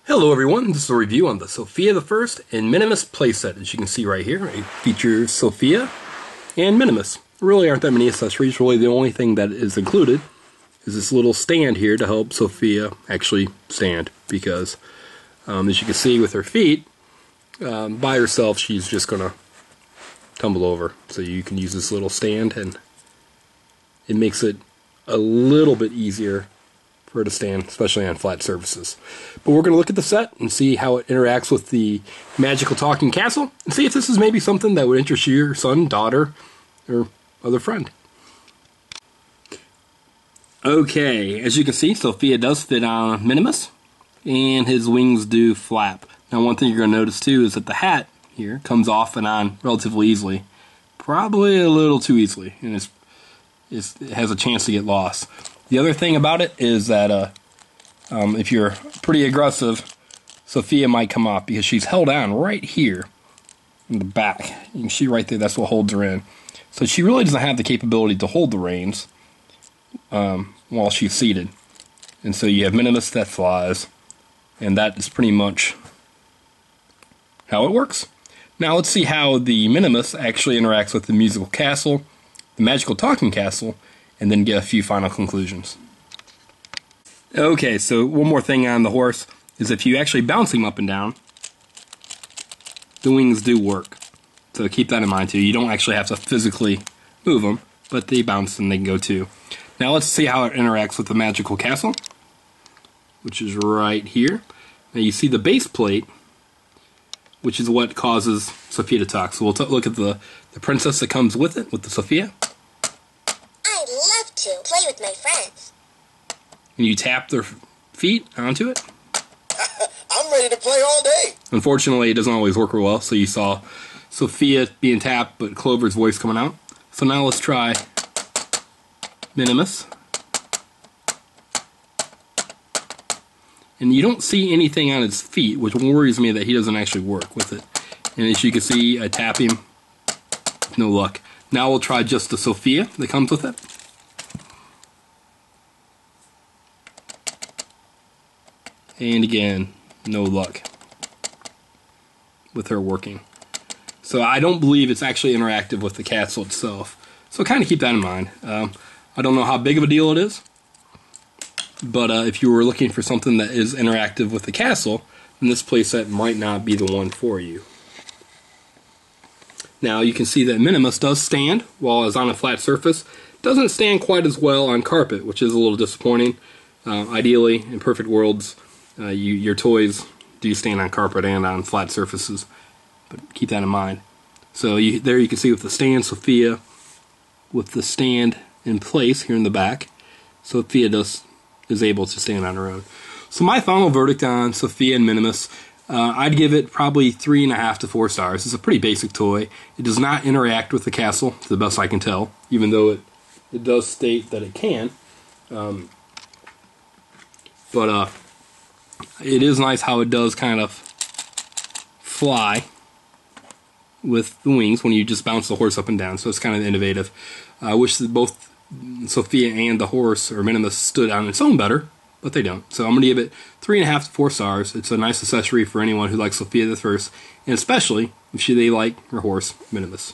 Hello everyone, this is a review on the Sofia the First and Minimus playset. As you can see right here, it features Sofia and Minimus. There really aren't that many accessories. Really the only thing that is included is this little stand here to help Sofia actually stand, because as you can see with her feet, by herself she's just going to tumble over. So you can use this little stand and it makes it a little bit easier for her to stand, especially on flat surfaces. But we're going to look at the set and see how it interacts with the magical talking castle, and see if this is maybe something that would interest your son, daughter, or other friend. Okay, as you can see, Sofia does fit on Minimus, and his wings do flap. Now one thing you're going to notice too is that the hat here comes off and on relatively easily. Probably a little too easily, and it has a chance to get lost. The other thing about it is that if you're pretty aggressive, Sofia might come off because she's held on right here in the back. You can see right there, that's what holds her in. So she really doesn't have the capability to hold the reins while she's seated. And so you have Minimus that flies, and that is pretty much how it works. Now let's see how the Minimus actually interacts with the musical castle, the magical talking castle, and then get a few final conclusions. Okay, so one more thing on the horse is if you actually bounce him up and down, the wings do work. So keep that in mind too. You don't actually have to physically move them, but they bounce and they can go too. Now let's see how it interacts with the magical castle, which is right here. Now you see the base plate, which is what causes Sofia to talk. So we'll look at the princess that comes with it, with the Sofia. To play with my friends. And you tap their feet onto it. I'm ready to play all day. Unfortunately, it doesn't always work real well, so you saw Sofia being tapped, but Clover's voice coming out. So now let's try Minimus. And you don't see anything on his feet, which worries me that he doesn't actually work with it. And as you can see, I tap him. No luck. Now we'll try just the Sofia that comes with it. And again, no luck with her working. So I don't believe it's actually interactive with the castle itself. So kind of keep that in mind. I don't know how big of a deal it is, but if you were looking for something that is interactive with the castle, then this playset might not be the one for you. Now you can see that Minimus does stand while it's on a flat surface. Doesn't stand quite as well on carpet, which is a little disappointing. Ideally, in perfect worlds, your toys do stand on carpet and on flat surfaces, but keep that in mind. So there you can see with the stand, Sofia with the stand in place here in the back, Sofia is able to stand on her own. So my final verdict on Sofia and Minimus, I'd give it probably 3.5 to 4 stars. It's a pretty basic toy. It does not interact with the castle, to the best I can tell, even though it does state that it can. But it is nice how it does kind of fly with the wings when you just bounce the horse up and down, so it's kind of innovative. I wish that both Sofia and the horse, or Minimus, stood on its own better, but they don't. So I'm going to give it 3.5 to 4 stars. It's a nice accessory for anyone who likes Sofia the First, and especially if they like her horse, Minimus.